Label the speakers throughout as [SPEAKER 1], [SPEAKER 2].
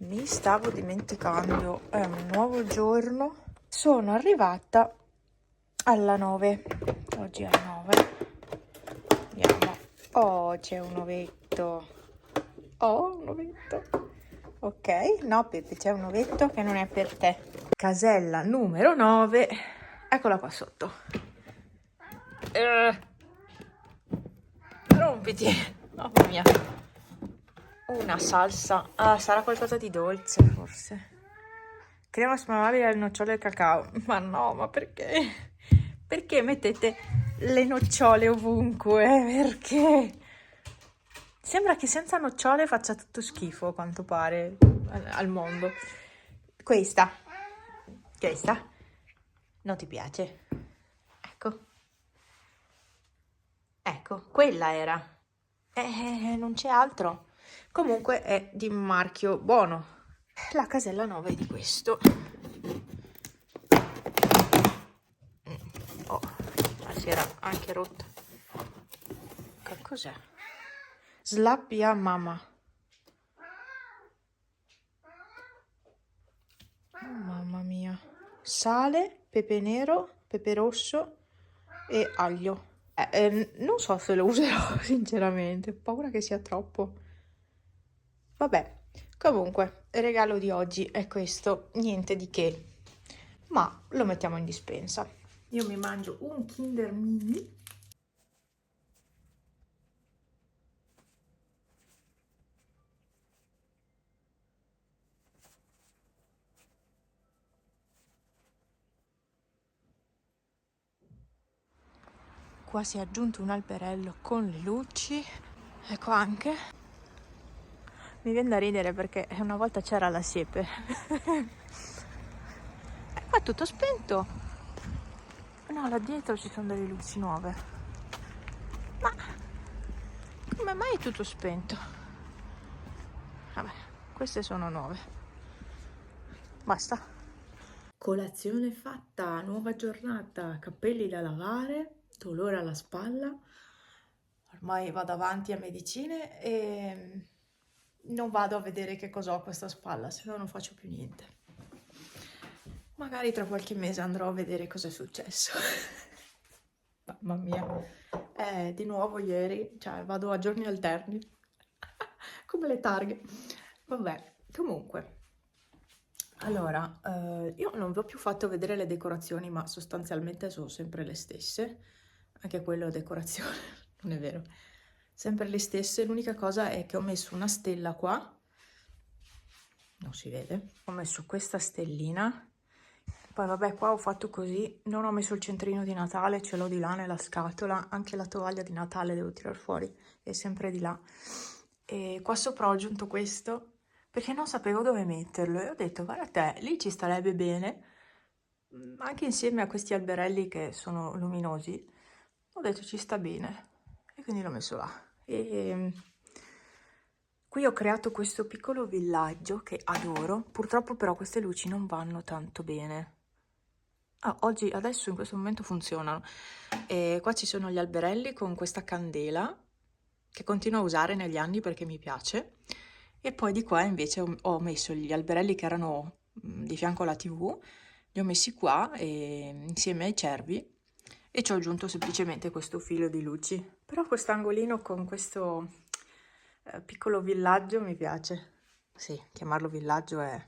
[SPEAKER 1] Mi stavo dimenticando, è un nuovo giorno. Sono arrivata alla 9. Oggi è 9. Andiamo. Oh, c'è un ovetto. Oh, un ovetto. Ok, no Peppe, c'è un ovetto che non è per te. Casella numero 9. Eccola qua sotto. Rompiti. Mamma mia. Una salsa. Ah, sarà qualcosa di dolce, forse. Crema spalmabile al nocciole e cacao. Ma no, ma perché? Perché mettete le nocciole ovunque? Perché? Sembra che senza nocciole faccia tutto schifo, a quanto pare, al mondo. Questa. Non ti piace? Ecco. Ecco, quella era. Non c'è altro. Comunque è di un marchio buono. La casella 9 di questo. Oh, ma si era anche rotta. Che cos'è? Slappia mamma. Oh, mamma mia. Sale, pepe nero, pepe rosso e aglio. Non so se lo userò sinceramente, ho paura che sia troppo. Vabbè, comunque, il regalo di oggi è questo, niente di che, ma lo mettiamo in dispensa. Io mi mangio un Kinder Mini. Qua si è aggiunto un alberello con le luci, ecco anche. Mi viene da ridere perché una volta c'era la siepe. Qua è tutto spento. No, là dietro ci sono delle luci nuove. Ma come mai è tutto spento? Vabbè, queste sono nuove. Basta. Colazione fatta, nuova giornata, capelli da lavare, dolore alla spalla. Ormai vado avanti a medicine e non vado a vedere che cosa ho a questa spalla, se no non faccio più niente. Magari tra qualche mese andrò a vedere cosa è successo. Mamma mia. Di nuovo ieri, cioè vado a giorni alterni, come le targhe. Vabbè, comunque. Allora, io non vi ho più fatto vedere le decorazioni, ma sostanzialmente sono sempre le stesse. Anche quello è decorazione, non è vero. Sempre le stesse, l'unica cosa è che ho messo una stella qua. Non si vede. Ho messo questa stellina. Poi vabbè, qua ho fatto così, non ho messo il centrino di Natale, ce l'ho di là nella scatola, anche la tovaglia di Natale devo tirar fuori, è sempre di là. E qua sopra ho aggiunto questo, perché non sapevo dove metterlo, e ho detto, guarda te, lì ci starebbe bene, anche insieme a questi alberelli che sono luminosi, ho detto ci sta bene, e quindi l'ho messo là. E qui ho creato questo piccolo villaggio che adoro, purtroppo però queste luci non vanno tanto bene. Oggi, adesso in questo momento funzionano. E qua ci sono gli alberelli con questa candela che continuo a usare negli anni perché mi piace. E poi di qua invece ho messo gli alberelli che erano di fianco alla TV, li ho messi qua insieme ai cervi e ci ho aggiunto semplicemente questo filo di luci. Però quest'angolino con questo piccolo villaggio mi piace. Sì, chiamarlo villaggio è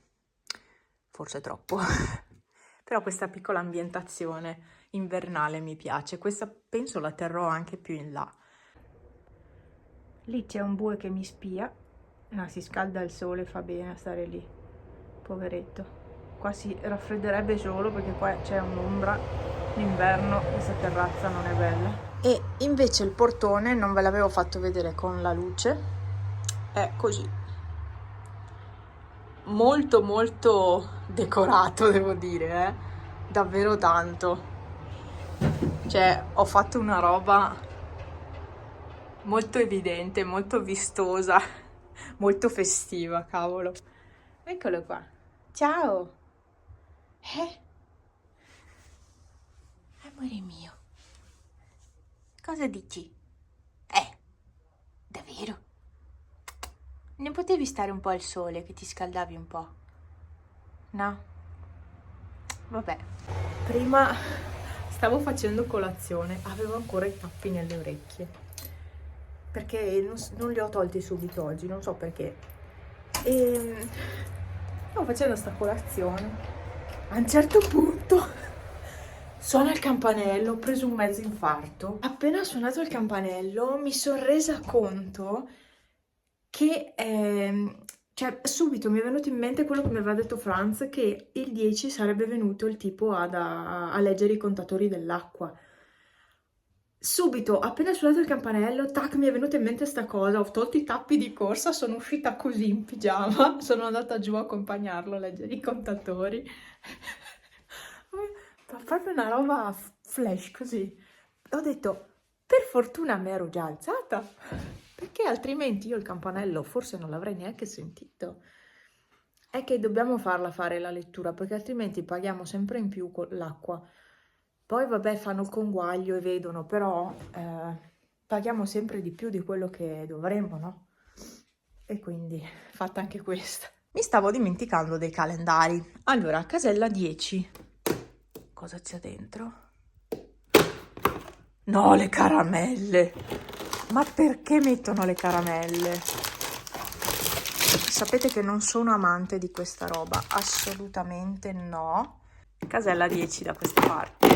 [SPEAKER 1] forse troppo. Però questa piccola ambientazione invernale mi piace. Questa penso la terrò anche più in là. Lì c'è un bue che mi spia. No, si scalda il sole, fa bene a stare lì. Poveretto. Qua si raffredderebbe solo perché qua c'è un'ombra. D'inverno questa terrazza non è bella. E invece il portone, non ve l'avevo fatto vedere con la luce, è così. Molto molto decorato, devo dire, davvero tanto. Cioè, ho fatto una roba molto evidente, molto vistosa, molto festiva, cavolo. Eccolo qua. Ciao. Eh? Amore mio. Cosa dici? Davvero? Ne potevi stare un po' al sole, che ti scaldavi un po'? No? Vabbè. Prima stavo facendo colazione, avevo ancora i tappi nelle orecchie, perché non li ho tolti subito oggi, non so perché. E stavo facendo sta colazione. A un certo punto suona il campanello, ho preso un mezzo infarto. Appena suonato il campanello mi sono resa conto che cioè, subito mi è venuto in mente quello che mi aveva detto Franz, che il 10 sarebbe venuto il tipo a leggere i contatori dell'acqua. Subito, appena suonato il campanello, tac, mi è venuta in mente sta cosa, ho tolto i tappi di corsa, sono uscita così in pigiama, sono andata giù a accompagnarlo a leggere i contatori. Proprio una roba flash così. Ho detto, per fortuna mi ero già alzata, perché altrimenti io il campanello forse non l'avrei neanche sentito. È che dobbiamo farla fare la lettura, perché altrimenti paghiamo sempre in più con l'acqua. Poi vabbè fanno il conguaglio e vedono, però paghiamo sempre di più di quello che dovremmo, no? E quindi fatta anche questa. Mi stavo dimenticando dei calendari. Allora, casella 10. Cosa c'è dentro? No, le caramelle! Ma perché mettono le caramelle? Sapete che non sono amante di questa roba, assolutamente no. Casella 10 da questa parte.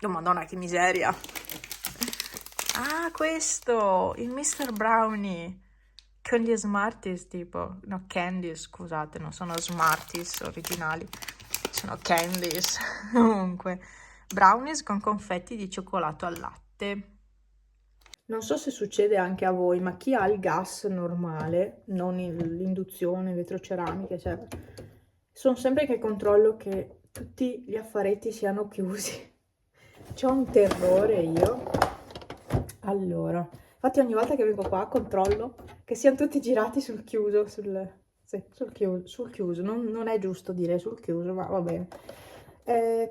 [SPEAKER 1] Oh madonna, che miseria! Ah, questo! Il Mr. Brownie! Con gli Smarties tipo. No, Candies, scusate, non sono Smarties originali. Sono Candies. Comunque, brownies con confetti di cioccolato al latte. Non so se succede anche a voi, ma chi ha il gas normale, non l'induzione, vetroceramiche, cioè, sono sempre che controllo che tutti gli affaretti siano chiusi. C'ho un terrore io. Allora, infatti ogni volta che vengo qua controllo che siano tutti girati sul chiuso, sì, sul chiuso. Non è giusto dire sul chiuso, ma va bene.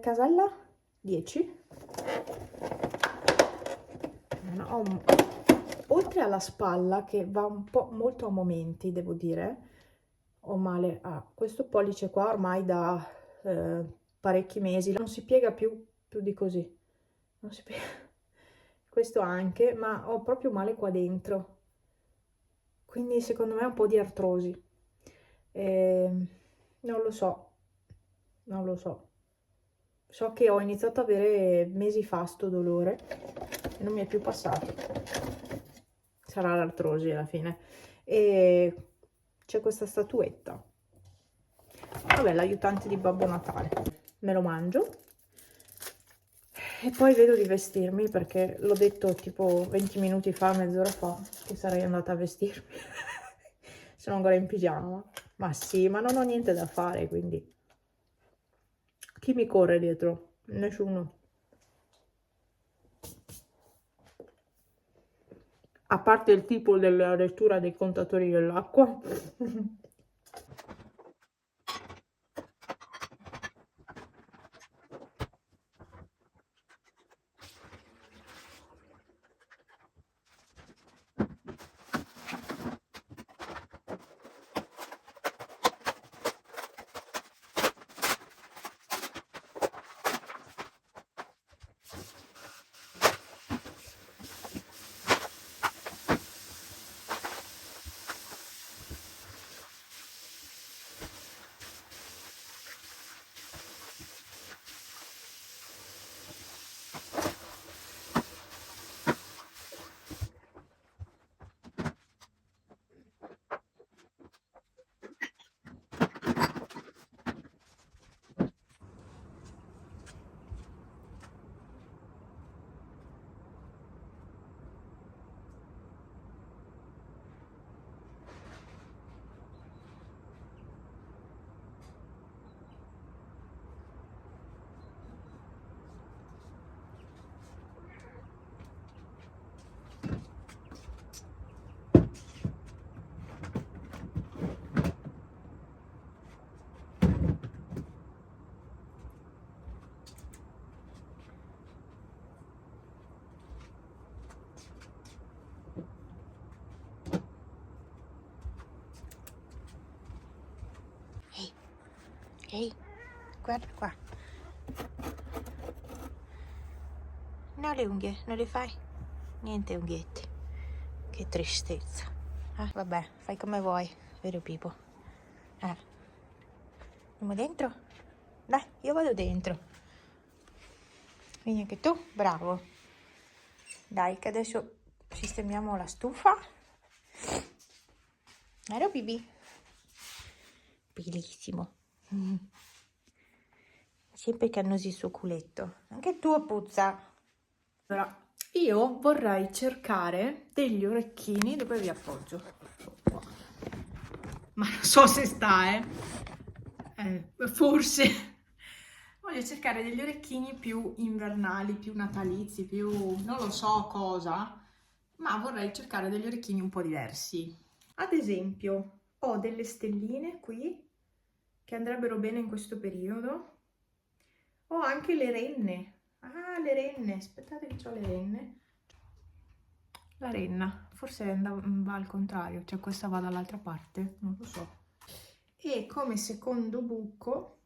[SPEAKER 1] Casella 10. No, oltre alla spalla, che va un po' molto a momenti, devo dire, ho male a questo pollice qua ormai da parecchi mesi, non si piega più di così, non si piega. Questo anche, ma ho proprio male qua dentro, quindi secondo me è un po' di artrosi. Non lo so, non lo so. So che ho iniziato ad avere mesi fa sto dolore e non mi è più passato. Sarà l'artrosi alla fine. E c'è questa statuetta. Vabbè, l'aiutante di Babbo Natale. Me lo mangio. E poi vedo di vestirmi perché l'ho detto tipo 20 minuti fa, mezz'ora fa, che sarei andata a vestirmi. Sono ancora in pigiama. Ma sì, ma non ho niente da fare, quindi... Chi mi corre dietro? Nessuno. A parte il tipo della lettura dei contatori dell'acqua. Ehi, guarda qua. No, le unghie, non le fai? Niente unghietti. Che tristezza. Vabbè, fai come vuoi, vero Pipo? Andiamo dentro? Dai, io vado dentro. Vieni anche tu, bravo. Dai, che adesso sistemiamo la stufa. Vero Bibi? Bellissimo. Sempre che annusi il suo culetto. Anche il tuo puzza. Allora, io vorrei cercare degli orecchini dove vi appoggio. Ma non so se sta, forse. Voglio cercare degli orecchini più invernali, più natalizi, più non lo so cosa, ma vorrei cercare degli orecchini un po' diversi. Ad esempio, ho delle stelline qui che andrebbero bene in questo periodo. Ho anche le renne. Ah, le renne, aspettate che ho le renne. La renna, forse va al contrario, cioè questa va dall'altra parte, non lo so. E come secondo buco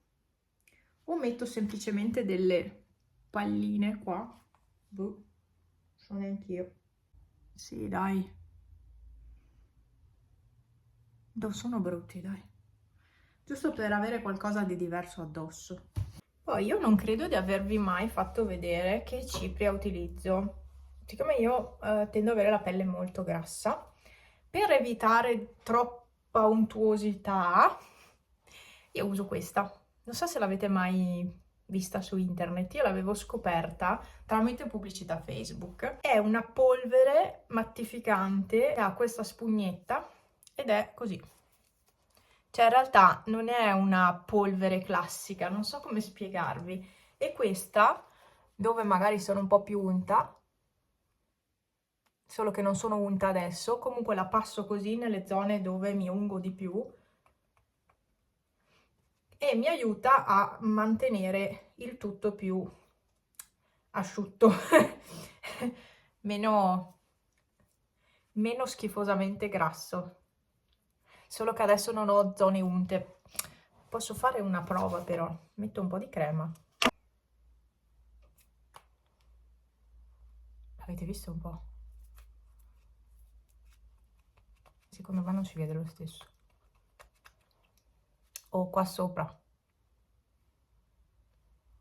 [SPEAKER 1] o metto semplicemente delle palline qua. Boh, so neanch'io. Sì, dai. Non sono brutti, dai. Giusto per avere qualcosa di diverso addosso. Poi io non credo di avervi mai fatto vedere che cipria utilizzo. Siccome io tendo ad avere la pelle molto grassa, per evitare troppa untuosità, io uso questa. Non so se l'avete mai vista su internet, io l'avevo scoperta tramite pubblicità Facebook. È una polvere mattificante, ha questa spugnetta ed è così. Cioè in realtà non è una polvere classica, non so come spiegarvi. E questa, dove magari sono un po' più unta, solo che non sono unta adesso, comunque la passo così nelle zone dove mi ungo di più e mi aiuta a mantenere il tutto più asciutto, meno schifosamente grasso. Solo che adesso non ho zone unte. Posso fare una prova però, metto un po' di crema. Avete visto un po'? Secondo me non si vede lo stesso. O qua sopra,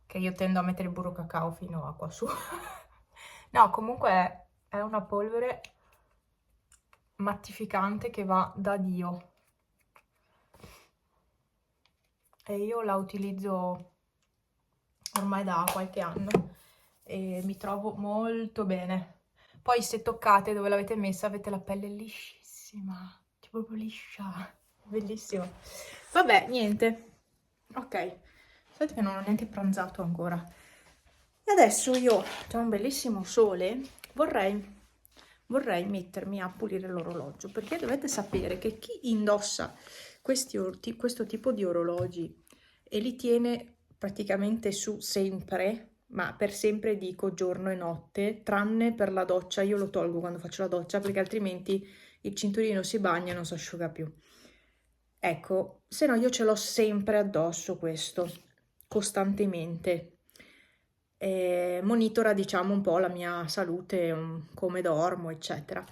[SPEAKER 1] che io tendo a mettere il burro cacao fino a qua su. No, comunque è una polvere mattificante che va da Dio. E io la utilizzo ormai da qualche anno e mi trovo molto bene. Poi se toccate dove l'avete messa avete la pelle liscissima, cioè proprio liscia, bellissimo. Vabbè, niente, ok, sapete che non ho neanche pranzato ancora. E adesso io, c'è un bellissimo sole, vorrei mettermi a pulire l'orologio, perché dovete sapere che chi indossa questo tipo di orologi e li tiene praticamente su sempre, ma per sempre dico giorno e notte, tranne per la doccia, io lo tolgo quando faccio la doccia perché altrimenti il cinturino si bagna e non si asciuga più. Ecco, se no io ce l'ho sempre addosso questo, costantemente. Monitora, diciamo, un po' la mia salute, come dormo, eccetera.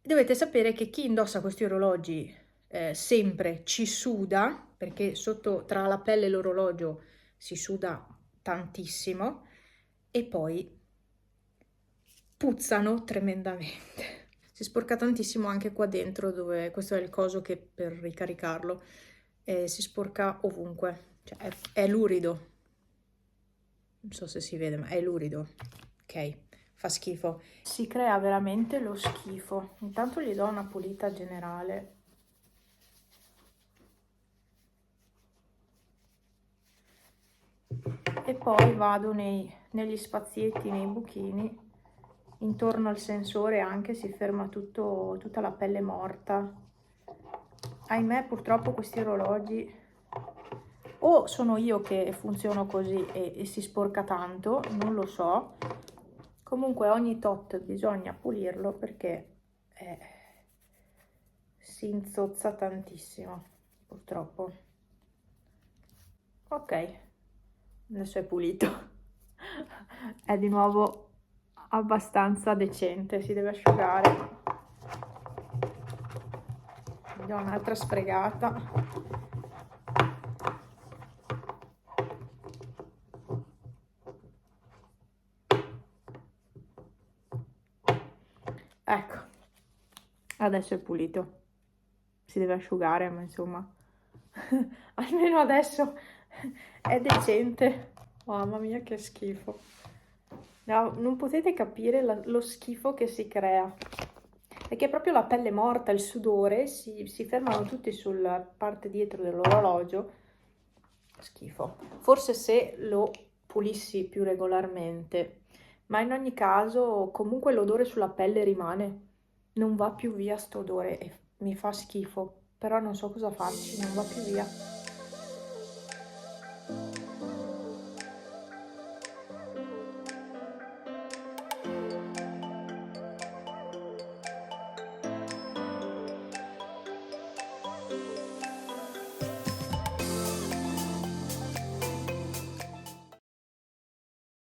[SPEAKER 1] Dovete sapere che chi indossa questi orologi sempre ci suda, perché sotto tra la pelle e l'orologio si suda tantissimo, e poi puzzano tremendamente. Si sporca tantissimo anche qua dentro, dove questo è il coso che per ricaricarlo si sporca ovunque, cioè è lurido. Non so se si vede, ma è lurido. Ok, fa schifo. Si crea veramente lo schifo. Intanto gli do una pulita generale. E poi vado negli spazietti, nei buchini, intorno al sensore anche si ferma tutta la pelle morta. Ahimè, purtroppo questi orologi o sono io che funziono così e si sporca tanto, non lo so. Comunque ogni tot bisogna pulirlo perché si inzozza tantissimo, purtroppo. Ok, adesso è pulito. È di nuovo abbastanza decente, si deve asciugare. Do un'altra sfregata. Ecco, adesso è pulito. Si deve asciugare, ma insomma, almeno adesso è decente. Mamma mia, che schifo. No, non potete capire lo schifo che si crea. Perché proprio la pelle morta, il sudore, si fermano tutti sulla parte dietro dell'orologio. Schifo. Forse se lo pulissi più regolarmente, ma in ogni caso comunque l'odore sulla pelle rimane. Non va più via sto odore e mi fa schifo, però non so cosa farci, non va più via.